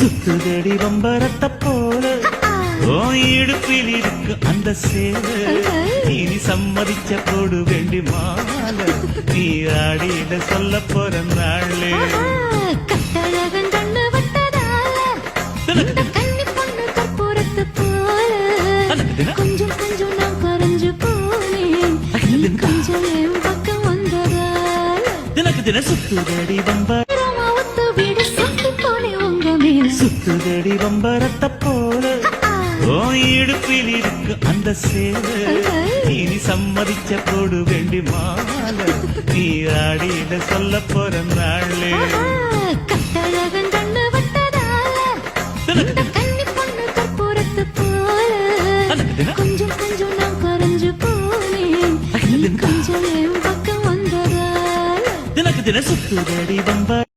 சுத்துதடி வம்பரத்த போல ஓ இடுப்பில் இருக்கு அந்த சேலை இனி சம்மதிச்ச போடு வேண்டி மால நீ ஆடியில சொல்ல போற நாளே கட்டழகன் கண்ணு வட்டதால கண்ணி பொண்ணு கற்பூரத்து போல கொஞ்சம் கொஞ்சம் நான் கரைஞ்சு போனேன் கொஞ்சம் என் பக்கம் வந்ததால தினக்கு தின சுத்துதடி வம்பர வீடு சுத்தி போனே உங்க மேல் சுத்துதடி வம்பரத்த போல ஓ இடுப்பில் இருக்கு அந்த சேலை இனி சம்மதிச்ச போடு வேண்டி மால நீ ஆடியில சொல்ல போற நாளே கட்டழகன் கண்ணு வட்டதால கண்ணி பொண்ணு கற்பூரத்து போல கொஞ்சம் கொஞ்சம் நான் கரைஞ்சு போனேன் கொஞ்சம் என் பக்கம் வந்ததால தினக்கு தின சுத்துதடி வம்பர